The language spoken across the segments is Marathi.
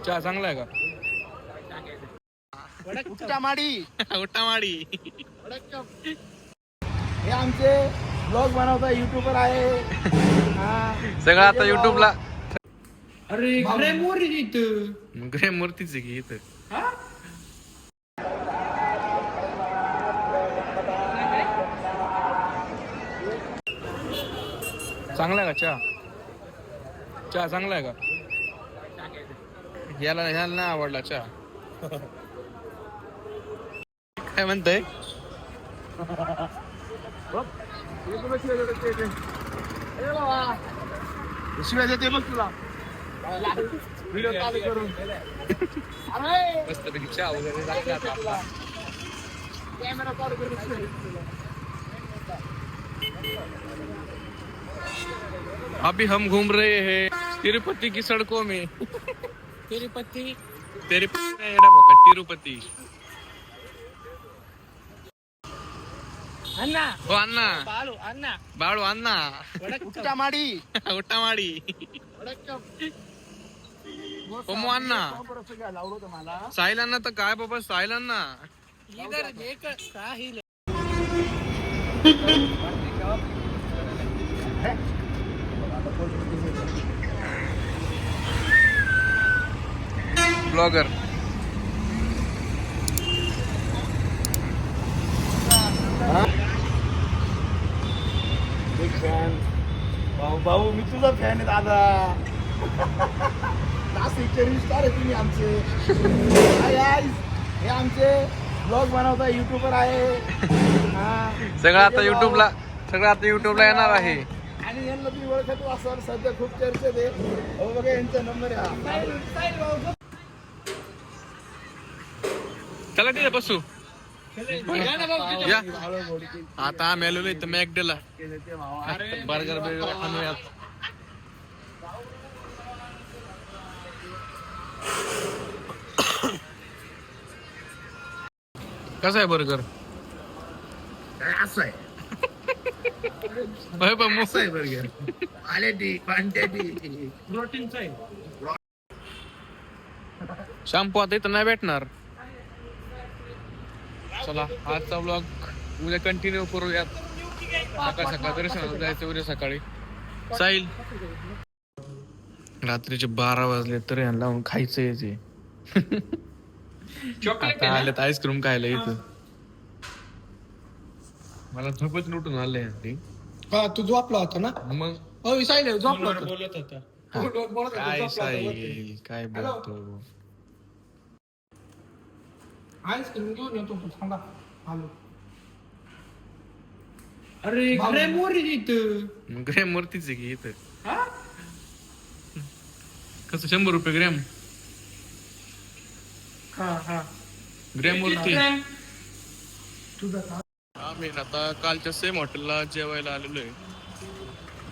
चहा चांगला आहे का? उट्टामाडी उट्टामाडी. हे आमचे ब्लॉग बनवता युट्यूबर आहे. सगळं आता युट्यूबला. अरे ग्रे मूर्तीच आहे की इथं. चांगला आहे का चहा? चहा चांगला आहे का? ह्याला नाही आवडला चहा. काय म्हणतंय? शिवाय देते बघ तुला व्हिडिओ चालू करून. मस्त पैकी चहा वगैरे लागला आपला. कॅमेरा चालू करून. अभी हम घूम रहे हैं तिरुपति की सड़कों में. तिरुपती तिरुपति. अण्णा हो अण्णा. अण्णा बाळू अण्णा. उट्टामाडी उट्टामाडी. कोमो अण्णा. साहिल अण्णा तर काय बाबा साहिल अण्णा. इधर देख साहिल. ब्लॉगर. Big fan. भाऊ मी तुझा फॅन आहे दादा. नाशिकचे रिस्टार आहे तुम्ही आमचे. हे आमचे ब्लॉग बनवता युट्यूबर आहे. सगळं आता युट्यूबला येणार आहे. आणि यांना तुम्ही ओळखत असाल सध्या खूप चर्चेत आहे. हो बघा यांचा नंबर आहे. चला तिथे बसू. या आता आम्ही आलेलो इथं मॅकडेला. बर्गर बिर्गर खाऊयात. कसा आहे बर्गर? असं आहे मस्त आहे बर्गर. प्रोटीनचं आहे. शॅम्पू आता इथं नाही भेटणार. चला आजचा ब्लॉग उद्या कंटिन्यू करूयात. सकाळ दर्शनाला जायचं उद्या सकाळी. साहिल रात्रीचे 12 वाजले तर यांना लावून खायचं यायचे. आता आलेत आईस्क्रीम खायला इथं. मला झोपच लुटून आले. हा तू झोपला होता ना मग हो साहिल झोपला होता. काय साहिल काय बोलतो. आईस्क्रीम घेऊन येतो थांबा. आलो. अरे ग्रे मूर्तीच आहे की इथं. कसं 100 रुपये ग्रॅम. ग्रॅम मूर्ती. आम्ही आता कालच्या सेम हॉटेलला जेवायला आलेलो आहे.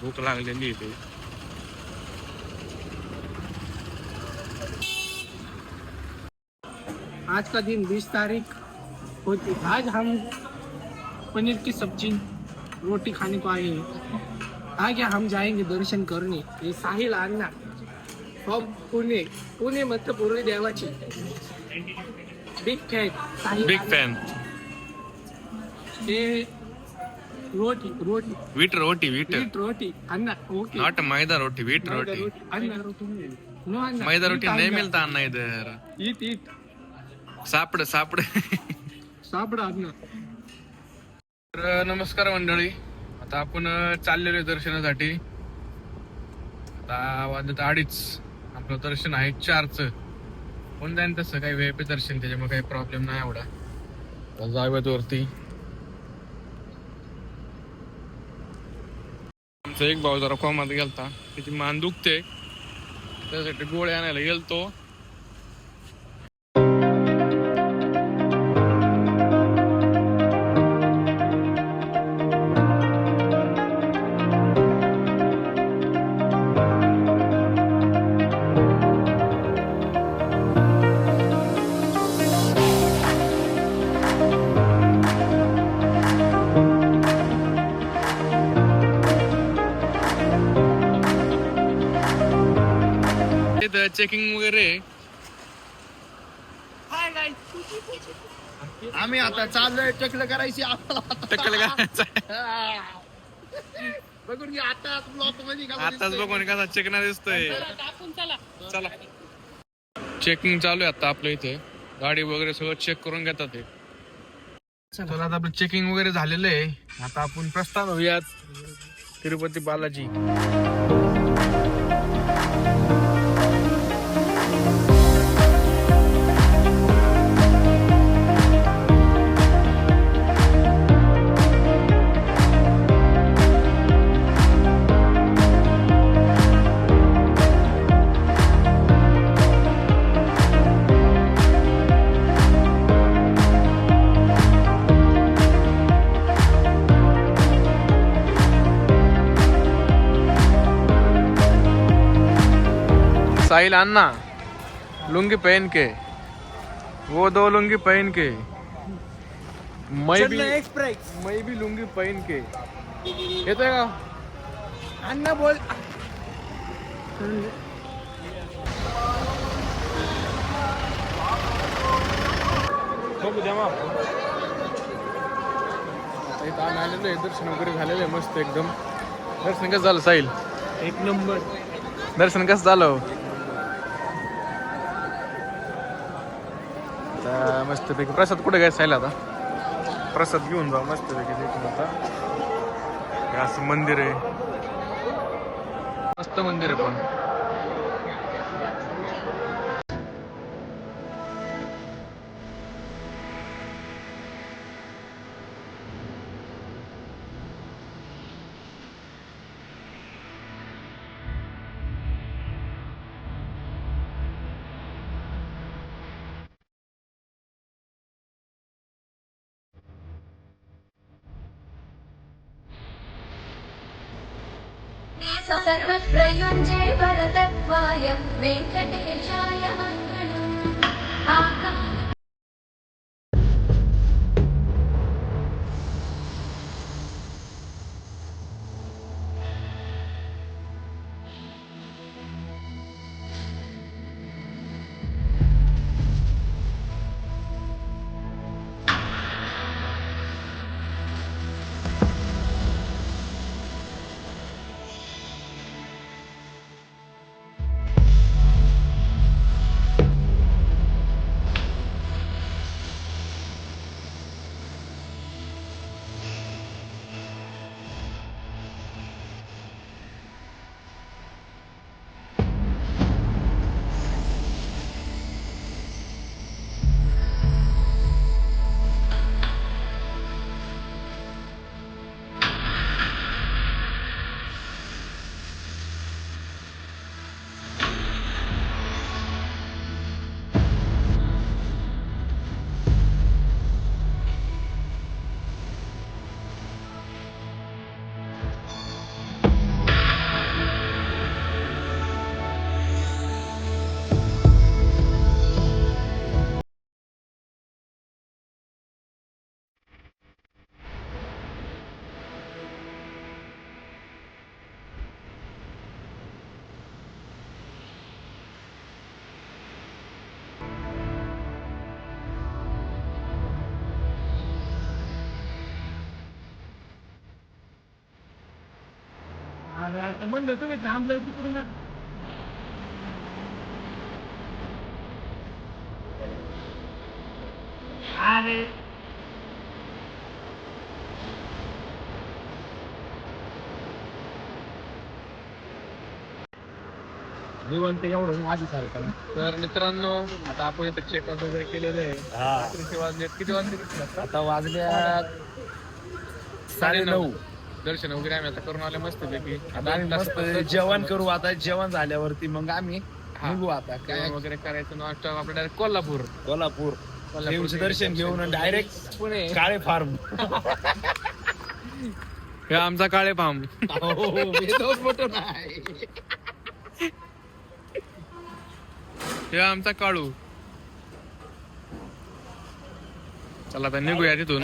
भूक लागलेली इथे. आज का दिन 20 तारीख होती. आज हम पनीर की सब्जी रोटी खाने को आए हैं. आगे हम जाएंगे दर्शन करने. ये साहिल अन्ना फ्रॉम पुणे मध्य पूर्व देवाची. Big fan Sahil. Big fan. हे रोटी वीट रोटी अन्ना. Okay not maida roti wheat roti. अन्ना नो अन्ना मैदा रोटी नहीं मिलता अन्ना इधर. ईट सापड सापडा अन्ना. तर नमस्कार मंडळी. आता आपण चाललेलो आहे दर्शनासाठी. आता वाजत 2:30. आपलं दर्शन आहे 4चं. पण जाईन तसं काही VIP दर्शन त्याच्यामुळे काही प्रॉब्लेम नाही एवढा. जाऊयात वरती. आमचा एक भाऊ जरा कोमात गेलता. त्याची मान दुखते त्यासाठी गोळ्या आणायला गेलतो. चेकिंग वगैरे आम्ही आता चाललोय टकलं करायची टक्कल करायचं बघून घे आता ब्लॉक मध्ये का आताच बघून कसा चेकना दिसतोय. चला चेकिंग चालू आहे आता आपल्या इथे. गाडी वगैरे सगळं चेक करून घेतात ते. चला आता आपलं चेकिंग वगैरे झालेलं आहे. आता आपण प्रस्थान होऊयात तिरुपती बालाजी. साहिल अन्ना लुंगी पहन के, वो 2 लुंगी पहन के, मैं भी लुंगी पहन के. येतोय का अण्णा बोल. बघू द्या मग. आता इथं आम्ही आलेलो आहे. दर्शन वगैरे झालेलं आहे मस्त एकदम. दर्शन कसं झालं साहिल? एक नंबर. दर्शन कसं झालं? आता मस्तपैकी प्रसाद कुठे घ्यायचा साहिल? आता प्रसाद घेऊन जाऊ मस्तपैकी तिथून. आता हे असं मंदिर आहे, मस्त मंदिर आहे पण. सर्वप्रयुञ्जे वरदत्वाय वेङ्कटेशाय मङ्गलम्. म्हणलं तुम्ही थांबलं तिकडून. अरे निवंत एवढं आधी सारखं. तर मित्रांनो आता आपण इथे चेकआउट वगैरे केलेलं आहे. रात्रीचे वाजले किती वाजले? आता वाजल्या 9:30. दर्शन वगैरे आम्ही आता करून आले मस्त पैकी. आता आम्ही मस्त जेवण करू. आता जेवण झाल्यावरती मग आम्ही निघू. आता काय काय वगैरे करायचं नाश्ता आपलं डायरेक्ट कोल्हापूर. कोल्हापूर देवीचं दर्शन घेऊन डायरेक्ट पुणे. काळे फार्म. हे आमचा काळे फार्म. मोठं नाही. हे आमचा काळू. चला आता निघूया तिथून.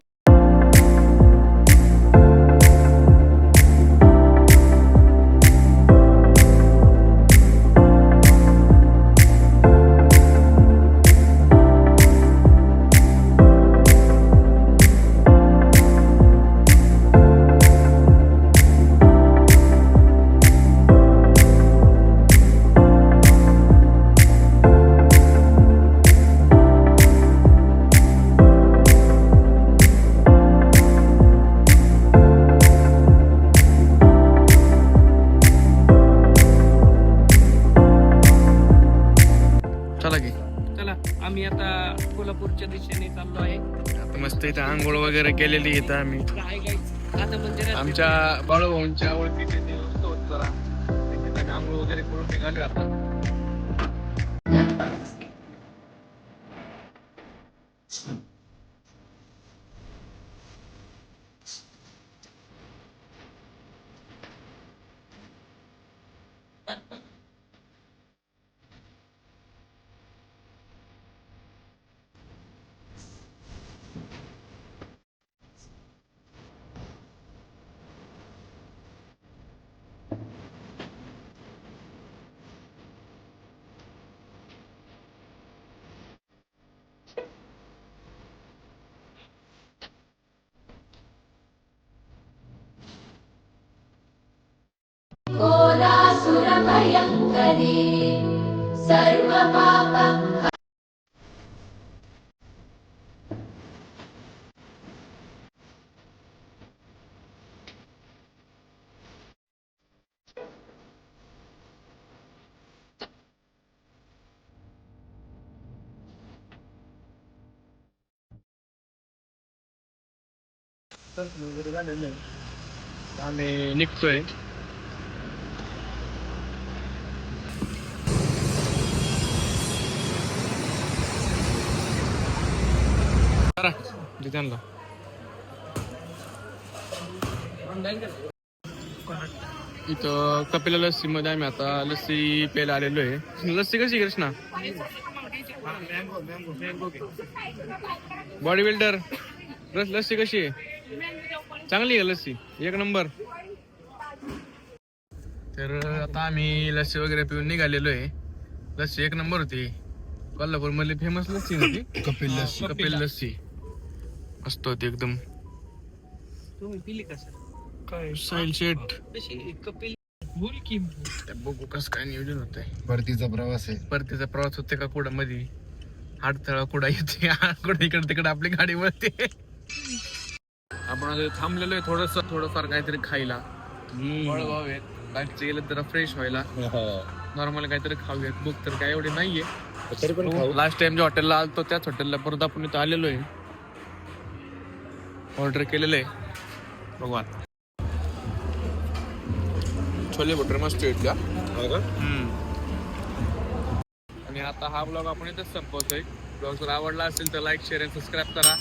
की चला आम्ही आता कोल्हापूरच्या दिशेने चाललो आहे. आता मस्त इथं आंघोळ वगैरे केलेली इथं आम्ही काय आता मंदिरात आमच्या बाळूभाऊंच्या ओळखीचे ते होत जरा तिथं आंघोळ वगैरे करून निघालो आता. कोलासुरभयङ्करी सर्वपाप आम्ही निघतोय. जिथ्यांना इथं कपिला लस्सी मध्ये आम्ही आता लस्सी प्यायला आलेलो आहे. लस्सी कशी कृष्णा? बॉडी बिल्डर लस्सी कशी आहे? चांगली आहे लस्सी, एक नंबर. तर आता आम्ही लस्सी वगैरे पिऊन निघालेलो आहे. लस्सी एक नंबर होती. कोल्हापूर मधली फेमस लस्सी होती कपिल लस्सी. मस्त होती एकदम. तुम्ही पिली का सर? काय साहिल शेठ कशी कपिल बोल की बघू कसं काय नियोजन होतंय. परतीचा प्रवास आहे. परतीचा प्रवास होते का कुठं मध्ये अडथळा कुठं येते कुठं इकडे तिकडे आपली गाडी वळते. आपण आता थांबलेलो आहे थोडंफार काहीतरी खायला. फळभाव आहेत बाकीचे गेलं जरा फ्रेश व्हायला. नॉर्मल काहीतरी खाऊयात. बुक तर काय एवढे नाहीये. तरी पण खाऊ. लास्ट टाइम ज्या हॉटेलला आलतो त्याच हॉटेलला परत आपण इथं आलेलो आहे. ऑर्डर केलेलं आहे. बघू आता. छोले भटुरे मस्त आहेत का? आणि आता हा ब्लॉग आपण इथेच संपवतोय. ब्लॉग जर आवडला असेल तर लाईक शेअर आणि सबस्क्राईब करा.